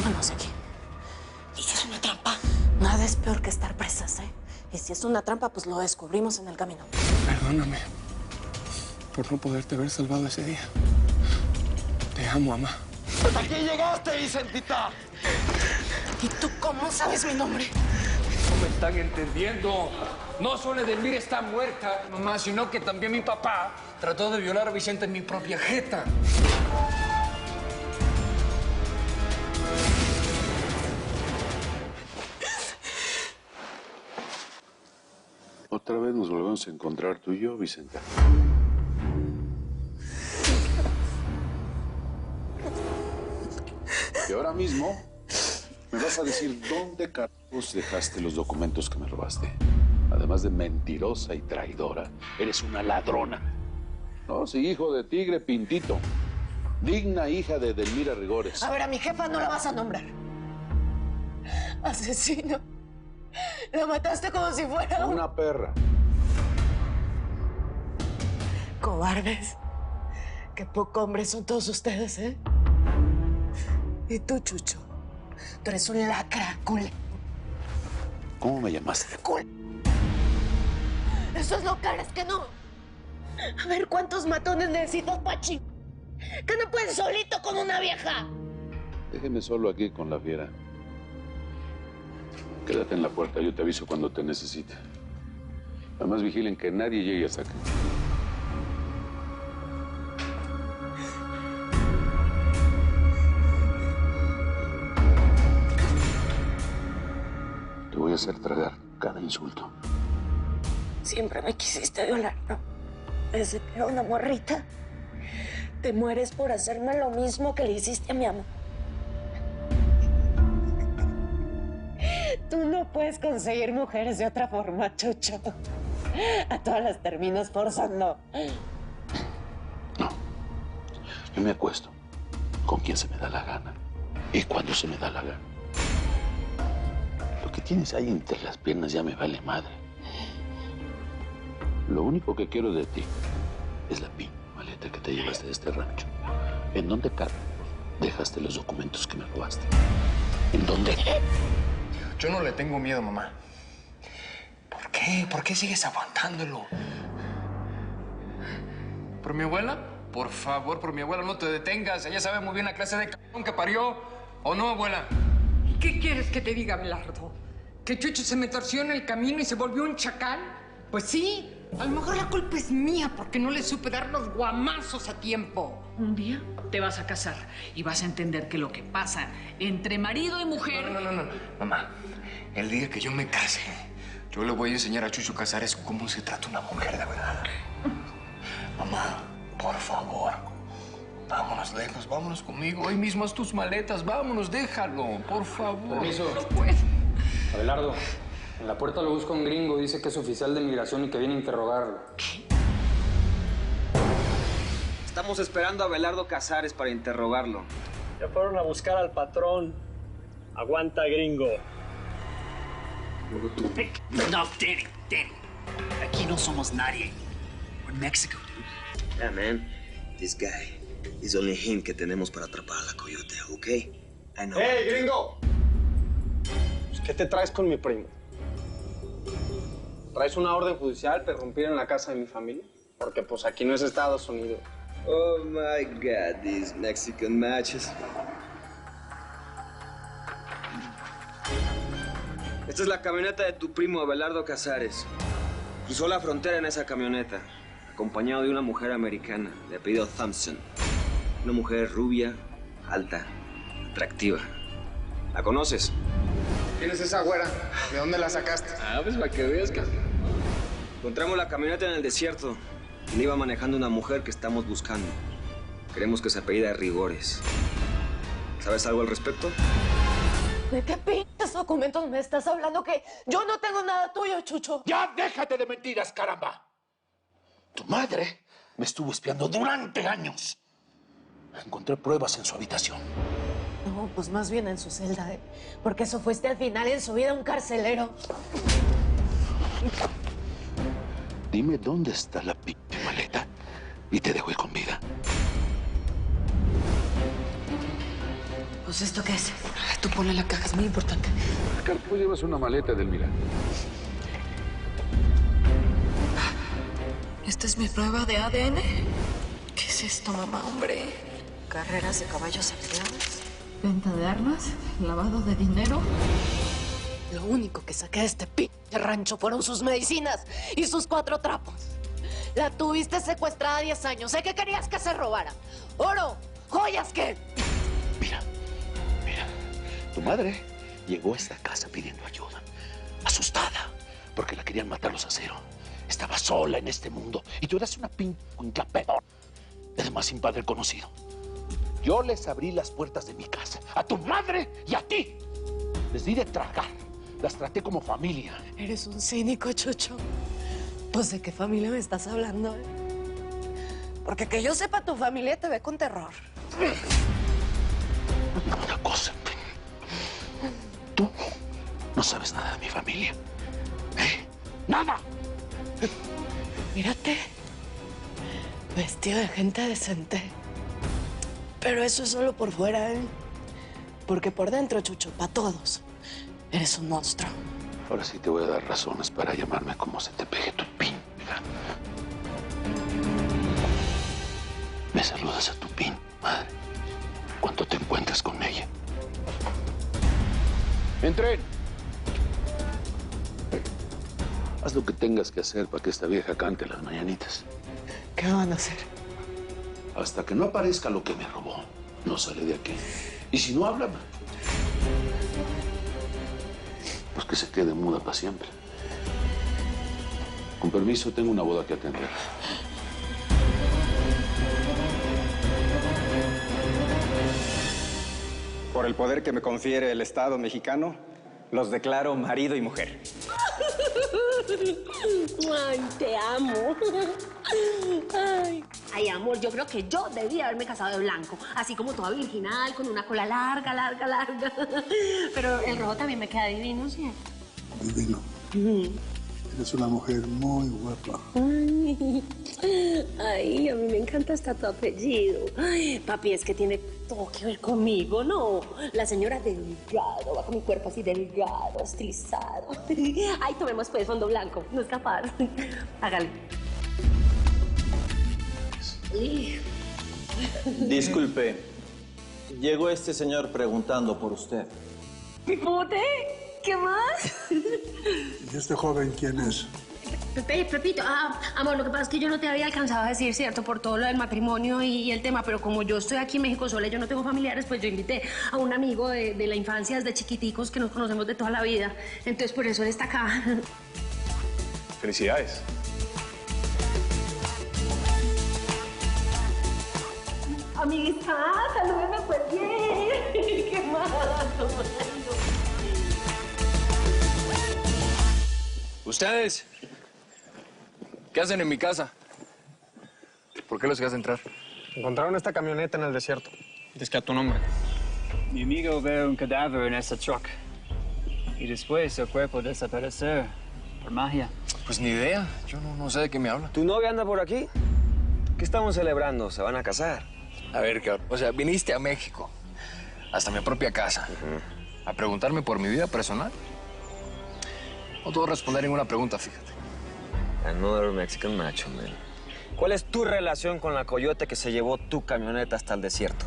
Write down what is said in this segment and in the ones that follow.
Vámonos de aquí. ¿Y si es una trampa? Nada es peor que estar presas, ¿eh? Y si es una trampa, pues lo descubrimos en el camino. Perdóname por no poderte haber salvado ese día. Te amo, mamá. ¡Hasta aquí llegaste, Vicentita! ¿Y tú cómo sabes mi nombre? No me están entendiendo. No solo Edelmira está muerta, mamá, sino que también mi papá trató de violar a Vicente en mi propia jeta. Otra vez nos volvemos a encontrar tú y yo, Vicenta. Y ahora mismo me vas a decir dónde carajos dejaste los documentos que me robaste. Además de mentirosa y traidora, eres una ladrona. No, sí, hijo de tigre pintito. Digna hija de Edelmira Rigores. A ver, a mi jefa no la vas a nombrar. Asesino. La mataste como si fuera Una perra. Cobardes. Qué poco hombres son todos ustedes, ¿eh? Y tú, Chucho. Tú eres un lacra, cul. ¿Cómo me llamaste? Cul. Eso es lo que eres, que no. A ver, ¿cuántos matones necesitas, Pachi? Que no puedes solito con una vieja. Déjeme solo aquí con la fiera. Quédate en la puerta, yo te aviso cuando te necesite. Además, vigilen que nadie llegue hasta acá. Te voy a hacer tragar cada insulto. Siempre me quisiste violar, ¿no? Desde que era una morrita. Te mueres por hacerme lo mismo que le hiciste a mi amor. Tú no puedes conseguir mujeres de otra forma, Chucho. A todas las terminas forzando. No. Yo me acuesto con quien se me da la gana y cuando se me da la gana. Lo que tienes ahí entre las piernas ya me vale madre. Lo único que quiero de ti es la maleta que te llevaste de este rancho. ¿En dónde dejaste los documentos que me robaste? ¿En dónde? Yo no le tengo miedo, mamá. ¿Por qué? ¿Por qué sigues aguantándolo? ¿Por mi abuela? Por favor, por mi abuela, no te detengas. Ella sabe muy bien la clase de cabrón que parió. ¿O no, abuela? ¿Y qué quieres que te diga, Belardo? ¿Que Chucho se me torció en el camino y se volvió un chacal? Pues sí, a lo mejor la culpa es mía porque no le supe dar los guamazos a tiempo. Un día te vas a casar y vas a entender que lo que pasa entre marido y mujer... No. Mamá, el día que yo me case, yo le voy a enseñar a Chucho Casares cómo se trata una mujer de verdad. Mamá, por favor, vámonos lejos, vámonos conmigo. Hoy mismo haz tus maletas, vámonos, déjalo, por favor. Permiso. Pues, Abelardo, en la puerta lo busca un gringo. Dice que es oficial de migración y que viene a interrogarlo. Estamos esperando a Abelardo Casares para interrogarlo. Ya fueron a buscar al patrón. Aguanta, gringo. No, Danny. Aquí no somos nadie. We're Mexico, dude. Yeah, man. This guy is only him que tenemos para atrapar a la coyote, ¿ok? I know. ¡Hey, gringo! ¿Qué te traes con mi primo? ¿Traes una orden judicial para irrumpir en la casa de mi familia? Porque pues aquí no es Estados Unidos. Oh my God, these Mexican matches. Esta es la camioneta de tu primo Abelardo Casares. Cruzó la frontera en esa camioneta, acompañado de una mujer americana de apellido Thompson. Una mujer rubia, alta, atractiva. ¿La conoces? ¿Quién es esa güera? ¿De dónde la sacaste? Ah, pues para que veas que... Encontramos la camioneta en el desierto. Y la iba manejando una mujer que estamos buscando. Queremos que se apellida Rigores. ¿Sabes algo al respecto? ¿De qué pinches documentos me estás hablando? Que yo no tengo nada tuyo, Chucho. ¡Ya déjate de mentiras, caramba! Tu madre me estuvo espiando durante años. Encontré pruebas en su habitación. No, pues más bien en su celda, ¿eh? Porque eso fuiste al final en su vida un carcelero. Dime dónde está la maleta y te dejo ir con vida. Pues, ¿esto qué es? Tú ponle la caja, es muy importante. Carlos, tú llevas una maleta del Milán. ¿Esta es mi prueba de ADN? ¿Qué es esto, mamá, hombre? Carreras de caballos empleados. ¿Venta de armas? ¿Lavado de dinero? Lo único que saqué de este pinche rancho fueron sus medicinas y sus 4 trapos. La tuviste secuestrada 10 años. Sé que querías que se robara. Oro, joyas, ¿qué? Mira, tu madre llegó a esta casa pidiendo ayuda, asustada, porque la querían matar los Acero. Estaba sola en este mundo y tú eras una pinca peor. Además, sin padre conocido. Yo les abrí las puertas de mi casa, a tu madre y a ti. Les di de tragar. Las traté como familia. Eres un cínico, Chucho. Pues, ¿de qué familia me estás hablando? Porque que yo sepa, tu familia te ve con terror. Una cosa. Tú no sabes nada de mi familia. ¡Nada! Mírate. Vestido de gente decente. Pero eso es solo por fuera, ¿eh? Porque por dentro, Chucho, para todos, eres un monstruo. Ahora sí te voy a dar razones para llamarme como se te pegue tu pin. Me saludas a tu pin, madre, cuando te encuentres con ella. ¡Entren! Haz lo que tengas que hacer para que esta vieja cante las mañanitas. ¿Qué van a hacer? Hasta que no aparezca lo que me robó, no sale de aquí. Y si no habla, pues que se quede muda para siempre. Con permiso, tengo una boda que atender. Por el poder que me confiere el Estado mexicano, los declaro marido y mujer. Ay, te amo. Ay, amor, yo creo que yo debía haberme casado de blanco. Así como toda virginal, con una cola larga, larga, larga. Pero el rojo también me queda divino, ¿sí? Divino. Eres una mujer muy guapa. Ay, a mí me encanta hasta tu apellido. Ay, papi, es que tiene todo que ver conmigo, ¿no? La señora delgado, va con mi cuerpo así delgado, estilizado. Ay, tomemos pues fondo blanco, no es capaz. Hágale. Disculpe, llegó este señor preguntando por usted. ¿Pipote? ¿Qué más? ¿Y este joven quién es? Pepito, amor, lo que pasa es que yo no te había alcanzado a decir, ¿cierto? Por todo lo del matrimonio y el tema, pero como yo estoy aquí en México sola y yo no tengo familiares, pues yo invité a un amigo de la infancia desde chiquiticos que nos conocemos de toda la vida. Entonces, por eso él está acá. Felicidades. Amiguita, salúdeme pues bien. ¿Qué más? ¿Ustedes? ¿Qué hacen en mi casa? ¿Por qué los dejas entrar? Encontraron esta camioneta en el desierto. Dice que a tu nombre. Mi amigo ve un cadáver en esa truck. Y después el cuerpo desaparecer por magia. Pues ni idea. Yo no sé de qué me habla. ¿Tu novia anda por aquí? ¿Qué estamos celebrando? ¿Se van a casar? A ver, cabrón. O sea, viniste a México, hasta mi propia casa, a preguntarme por mi vida personal. No te voy a responder ninguna pregunta, fíjate. Another Mexican macho, man. ¿Cuál es tu relación con la coyote que se llevó tu camioneta hasta el desierto?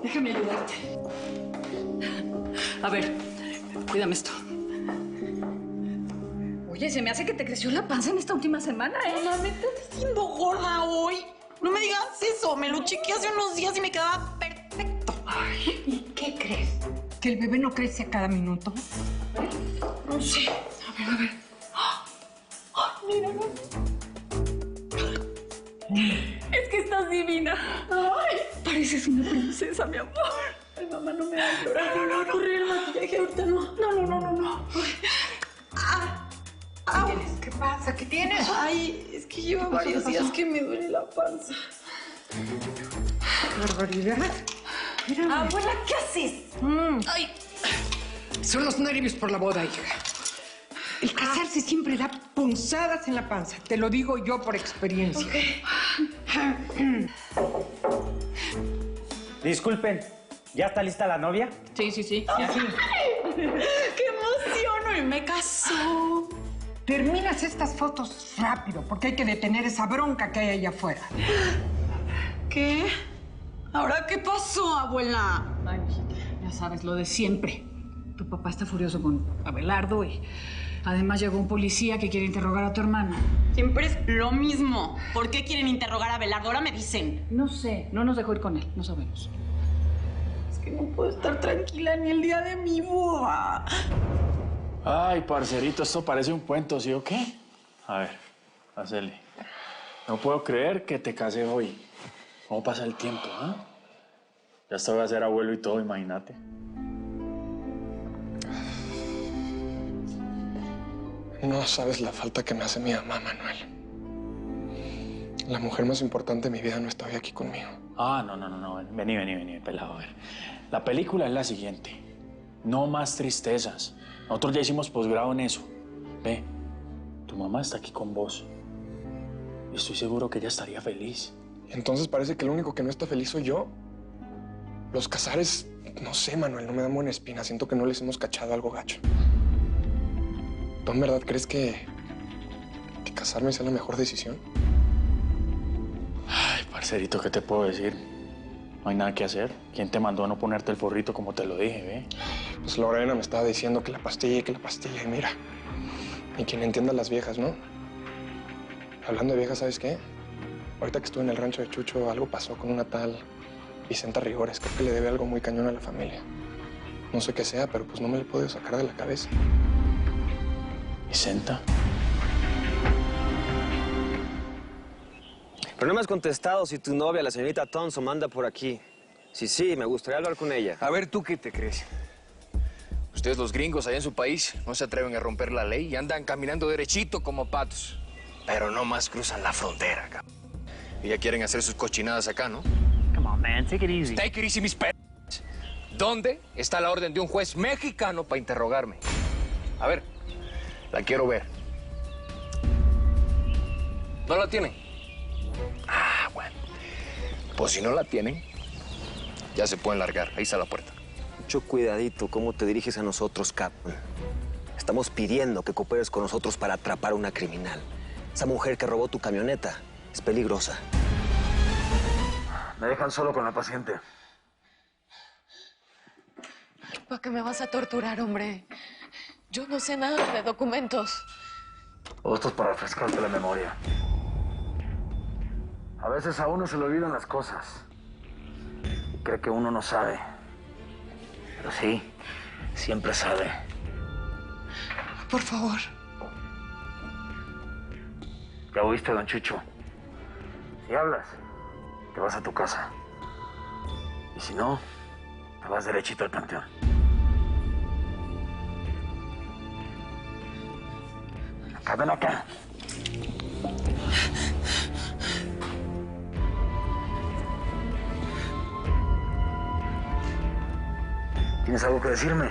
Déjame ayudarte. A ver, cuídame esto. Oye, se me hace que te creció la panza en esta última semana, ¿eh? Mamá, me estás diciendo gorda hoy. No me digas eso. Me lo chequeé hace unos días y me quedaba perfecto. Ay, ¿y qué crees? ¿Que el bebé no crece a cada minuto? No sé. A ver. Ay, mira, no. Es que estás divina. Ay, pareces una princesa, mi amor. Ay, mamá, no me hagas llorar. No. Corre el maquillaje ahorita, no. No. ¿Qué pasa? ¿Qué tienes? Ay, es que llevo varios días que me duele la panza. Barbaridad. Mírame. Abuela, ¿qué haces? Ay. Son los nervios por la boda, hija. El casarse siempre da punzadas en la panza. Te lo digo yo por experiencia. Disculpen, ¿ya está lista la novia? Sí. Ya. ¡Qué emoción! Hoy me casó. Terminas estas fotos rápido, porque hay que detener esa bronca que hay allá afuera. ¿Qué? ¿Ahora qué pasó, abuela? Ay, mijita, ya sabes, lo de siempre. Tu papá está furioso con Abelardo y además llegó un policía que quiere interrogar a tu hermana. Siempre es lo mismo. ¿Por qué quieren interrogar a Abelardo? Ahora me dicen. No sé, no nos dejó ir con él, no sabemos. Es que no puedo estar tranquila ni el día de mi boda. Ay, parcerito, esto parece un cuento, ¿sí o qué? A ver, hacele. No puedo creer que te casé hoy. ¿Cómo pasa el tiempo, ah? Ya hasta voy a ser abuelo y todo, imagínate. No sabes la falta que me hace mi mamá, Manuel. La mujer más importante de mi vida no está hoy aquí conmigo. Ah, no. Vení, pelado. A ver. La película es la siguiente. No más tristezas. Nosotros ya hicimos posgrado en eso. Ve, tu mamá está aquí con vos. Y estoy seguro que ella estaría feliz. Entonces parece que el único que no está feliz soy yo. Los Casares, no sé, Manuel, no me dan buena espina. Siento que no les hemos cachado algo gacho. ¿Tú en verdad crees que casarme sea la mejor decisión? Ay, parcerito, ¿qué te puedo decir? No hay nada que hacer. ¿Quién te mandó a no ponerte el forrito como te lo dije, ve? Pues Lorena me estaba diciendo que la pastilla, y mira. Y quien entienda a las viejas, ¿no? Hablando de viejas, ¿sabes qué? Ahorita que estuve en el rancho de Chucho, algo pasó con una tal Vicenta Rigores. Creo que le debe algo muy cañón a la familia. No sé qué sea, pero pues no me lo he podido sacar de la cabeza. ¿Vicenta? Pero no me has contestado si tu novia, la señorita Thompson, anda por aquí. Sí, me gustaría hablar con ella. A ver, ¿tú qué te crees? Ustedes los gringos allá en su país no se atreven a romper la ley y andan caminando derechito como patos. Pero no más cruzan la frontera, cabrón. Y ya quieren hacer sus cochinadas acá, ¿no? Come on, man, take it easy. Take it easy, mis p***. ¿Dónde está la orden de un juez mexicano para interrogarme? A ver, la quiero ver. ¿No la tienen? Ah, bueno. Pues si no la tienen, ya se pueden largar. Ahí está la puerta. Mucho cuidadito cómo te diriges a nosotros, Cap. Estamos pidiendo que cooperes con nosotros para atrapar a una criminal. Esa mujer que robó tu camioneta es peligrosa. Me dejan solo con la paciente. ¿Para qué me vas a torturar, hombre? Yo no sé nada de documentos. Todo esto es para refrescarte la memoria. A veces a uno se le olvidan las cosas. Y cree que uno no sabe. Pero sí, siempre sabe. Por favor. ¿Ya oíste, don Chucho? Si hablas, te vas a tu casa. Y si no, te vas derechito al panteón. Acá, ven acá. ¿Tienes algo que decirme?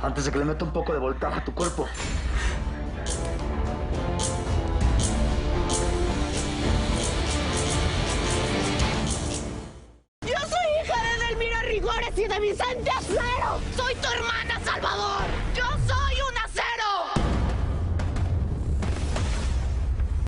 Antes de que le meta un poco de voltaje a tu cuerpo. Yo soy hija de Edelmira Rigores y de Vicente Acero. Soy tu hermana, Salvador. Yo soy